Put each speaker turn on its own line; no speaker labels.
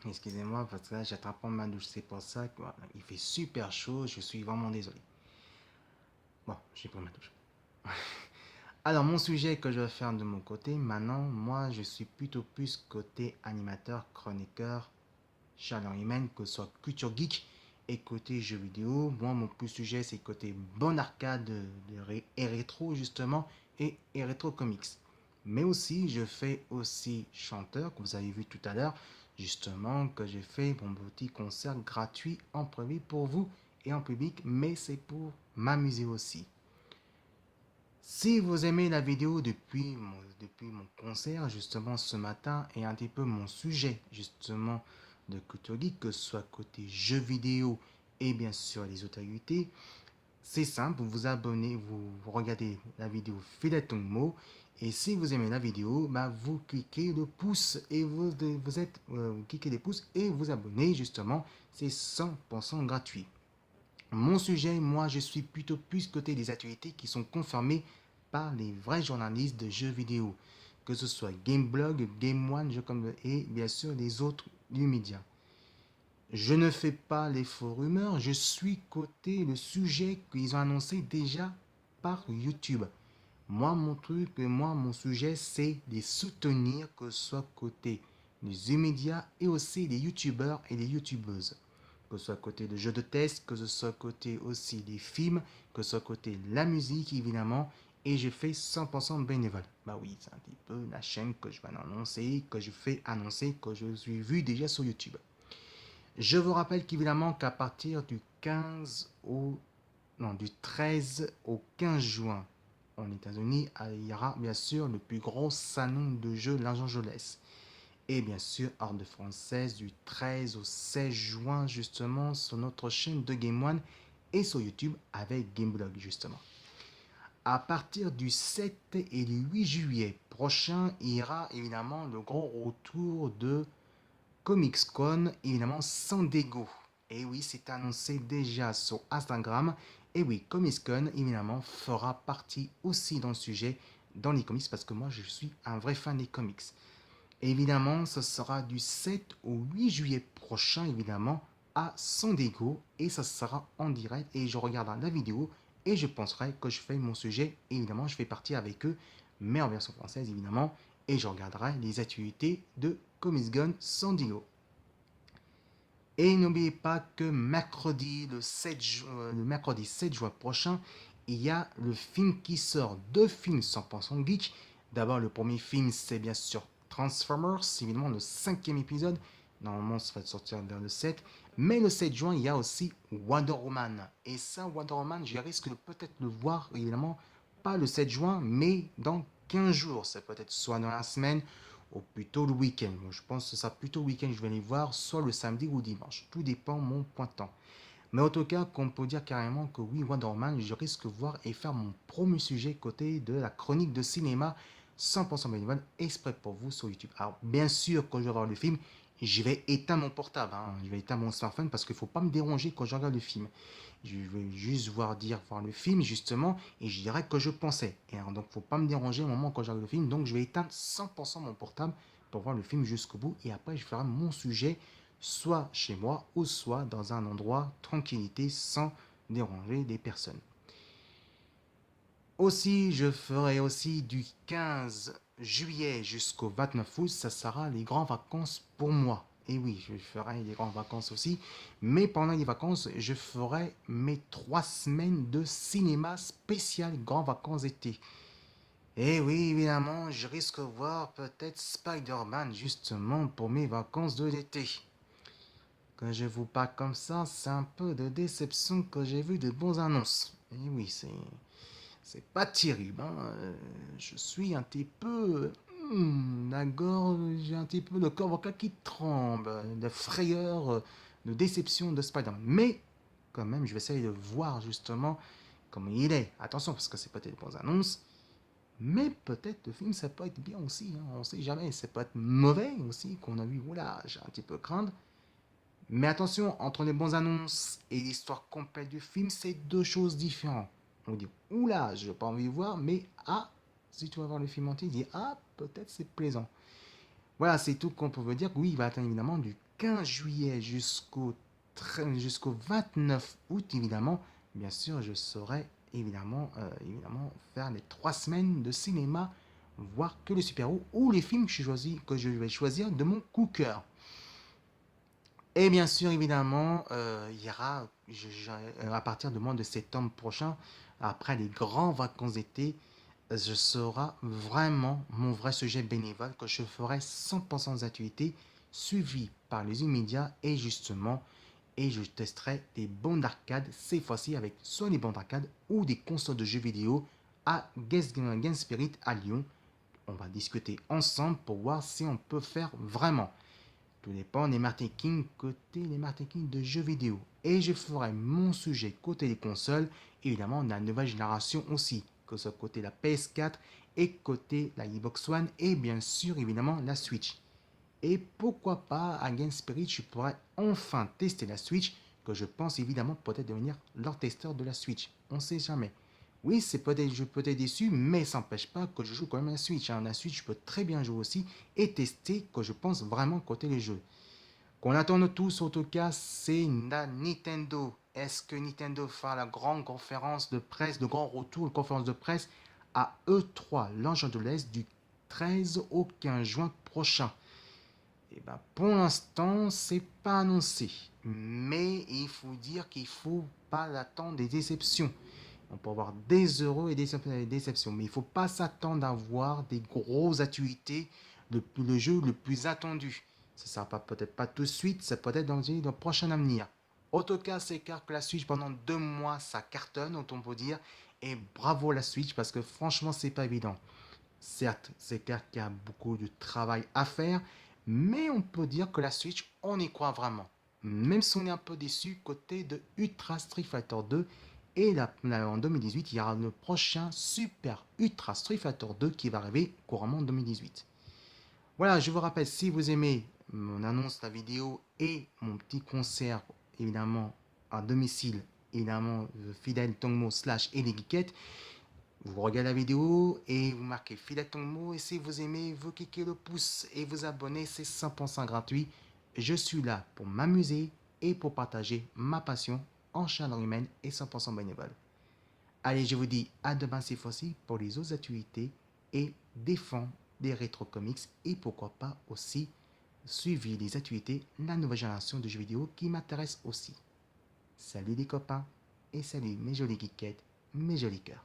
Excusez-moi parce que là j'attrape pas ma douche, c'est pour ça que voilà, il fait super chaud, je suis vraiment désolé. Bon, j'ai pris ma douche. Alors mon sujet que je vais faire de mon côté, maintenant, moi je suis plutôt plus côté animateur, chroniqueur, chaleur humaine, que ce soit culture geek et côté jeux vidéo. Moi mon plus sujet c'est côté bon arcade et rétro justement et rétro comics. Mais aussi je fais aussi chanteur, comme vous avez vu tout à l'heure, justement que j'ai fait mon petit concert gratuit en privé pour vous et en public, mais c'est pour m'amuser aussi. Si vous aimez la vidéo depuis mon concert, justement ce matin, et un petit peu mon sujet, justement, de culture geek, que ce soit côté jeux vidéo et bien sûr les autorités, c'est simple, vous vous abonnez, vous regardez la vidéo Filetongmo, et si vous aimez la vidéo, bah, vous cliquez le pouce et vous cliquez les pouces et vous abonnez, justement, c'est 100% gratuit. Mon sujet, moi, je suis plutôt plus côté des actualités qui sont confirmées par les vrais journalistes de jeux vidéo, que ce soit Gameblog, Game One, et bien sûr les autres du média. Je ne fais pas les faux rumeurs, je suis côté le sujet qu'ils ont annoncé déjà par YouTube. Moi, mon sujet, c'est les soutenir, que ce soit côté des médias et aussi les youtubeurs et les youtubeuses. Que ce soit côté de jeux de test, que ce soit côté aussi des films, que ce soit côté la musique, évidemment. Et je fais 100% bénévole. Bah oui, c'est un petit peu la chaîne que je vais annoncer, que je fais annoncer, que je suis vu déjà sur YouTube. Je vous rappelle qu'évidemment qu'à partir du 15 au non, du 13 au 15 juin, aux États-Unis, il y aura bien sûr le plus gros salon de jeux de Los Angeles. Et bien sûr, hors de française, du 13 au 16 juin, justement, sur notre chaîne de Game One et sur YouTube avec Gameblog, justement. À partir du 7 et du 8 juillet prochain, il y aura évidemment le gros retour de Comics Con, évidemment San Diego. Et oui, c'est annoncé déjà sur Instagram. Et oui, Comics Con, évidemment, fera partie aussi dans le sujet, dans les comics, parce que moi, je suis un vrai fan des comics. Évidemment, ce sera du 7 au 8 juillet prochain, évidemment, à San Diego. Et ça sera en direct. Et je regarderai la vidéo et je penserai que je fais mon sujet. Et évidemment, je fais partie avec eux, mais en version française, évidemment. Et je regarderai les activités de Comics Con San Diego. Et n'oubliez pas que le mercredi 7 juin prochain, il y a le film qui sort, deux films 100% geek. D'abord, le premier film, c'est bien sûr Transformers, c'est évidemment le cinquième épisode. Normalement, ça va sortir vers le 7. Mais le 7 juin, il y a aussi Wonder Woman. Et ça, Wonder Woman, je risque de peut-être le voir, évidemment, pas le 7 juin, mais dans 15 jours. C'est peut-être soit dans la semaine, ou plutôt le week-end. Je pense que ce sera plutôt le week-end, je vais les voir, soit le samedi ou le dimanche. Tout dépend de mon point de temps. Mais en tout cas, qu'on peut dire carrément que oui, Wonder Woman, je risque de voir et faire mon premier sujet côté de la chronique de cinéma 100% bénévole, exprès pour vous sur YouTube. Alors, bien sûr, quand je vais voir le film, je vais éteindre mon portable, hein. Je vais éteindre mon smartphone parce qu'il ne faut pas me déranger quand je regarde le film. Je vais juste voir le film, justement, et je dirais que je pensais. Et alors, donc, il ne faut pas me déranger au moment quand je regarde le film. Donc, je vais éteindre 100% mon portable pour voir le film jusqu'au bout. Et après, je ferai mon sujet, soit chez moi, ou soit dans un endroit tranquillité, sans déranger des personnes. Aussi, je ferai aussi du 15 juillet jusqu'au 29 août, ça sera les grandes vacances pour moi. Et oui, je ferai les grandes vacances aussi. Mais pendant les vacances, je ferai mes 3 semaines de cinéma spécial grandes vacances été. Et oui, évidemment, je risque de voir peut-être Spider-Man justement pour mes vacances de l'été. Quand je vous parle comme ça, c'est un peu de déception que j'ai vu de bonnes annonces. Et oui, c'est pas terrible, hein. Je suis un petit peu. D'accord, j'ai un petit peu le corps vocal qui tremble, de frayeur, de déception de Spider-Man. Mais, quand même, je vais essayer de voir justement comment il est. Attention, parce que c'est peut-être des bonnes annonces. Mais peut-être le film, ça peut être bien aussi, hein. On sait jamais. Ça peut être mauvais aussi, qu'on a vu. Oula, j'ai un petit peu craindre. Mais attention, entre les bonnes annonces et l'histoire complète du film, c'est deux choses différentes. On dit, oula, je n'ai pas envie de voir, mais ah, si tu vas voir le film entier, il dit, ah, peut-être c'est plaisant. Voilà, c'est tout qu'on peut dire. Oui, il va atteindre évidemment du 15 juillet jusqu'au 29 août, évidemment, bien sûr, je saurai évidemment faire les 3 semaines de cinéma, voir que les super-héros ou les films que je vais choisir de mon coup cœur. Et bien sûr, évidemment, il y aura, à partir du mois de septembre prochain, après les grands vacances d'été, je sera vraiment mon vrai sujet bénévole que je ferai 100% d'activités suivies par les immédiats et je testerai des bandes d'arcade, cette fois-ci avec soit des bandes d'arcade ou des consoles de jeux vidéo à Game Spirit à Lyon. On va discuter ensemble pour voir si on peut faire vraiment. Tout dépend des marketing de jeux vidéo. Et je ferai mon sujet côté des consoles, évidemment de la nouvelle génération aussi, que ce soit côté la PS4 et côté la Xbox One et bien sûr évidemment la Switch. Et pourquoi pas à Game Spirit, je pourrais enfin tester la Switch, que je pense évidemment peut-être devenir leur testeur de la Switch. On ne sait jamais. Oui, je peux être déçu, mais ça n'empêche pas que je joue quand même à la Switch. La Switch, je peux très bien jouer aussi et tester que je pense vraiment côté les jeux. Qu'on attend tous, en tout cas, c'est la Nintendo. Est-ce que Nintendo fera la grande conférence de presse, de grand retour, de conférence de presse à E3, Los Angeles, du 13 au 15 juin prochain? Et ben, pour l'instant, c'est pas annoncé. Mais il faut dire qu'il faut pas attendre des déceptions. On peut avoir des euros et des déceptions. Mais il faut pas s'attendre à voir des grosses activités, le jeu le plus attendu. Ça sera peut-être pas tout de suite, ça peut être dans le prochain avenir. En tout cas, c'est clair que la Switch pendant 2 mois, ça cartonne, on peut dire. Et bravo la Switch parce que franchement, c'est pas évident. Certes, c'est clair qu'il y a beaucoup de travail à faire, mais on peut dire que la Switch, on y croit vraiment. Même si on est un peu déçu côté de Ultra Street Fighter 2 et en 2018, il y aura le prochain Super Ultra Street Fighter 2 qui va arriver couramment en 2018. Voilà, je vous rappelle, si vous aimez mon annonce, la vidéo et mon petit concert, évidemment, à domicile, évidemment, Fidèle Tongmo slash et les geekettes, vous regardez la vidéo et vous marquez Fidèle Tongmo et si vous aimez, vous cliquez le pouce et vous abonnez, c'est 100% gratuit. Je suis là pour m'amuser et pour partager ma passion en chaleur humaine et 100% bénévole. Allez, je vous dis à demain cette fois-ci pour les autres activités et défendre des rétro comics et pourquoi pas aussi suivre les activités la nouvelle génération de jeux vidéo qui m'intéresse aussi. Salut les copains et salut mes jolis geekettes, mes jolis cœurs.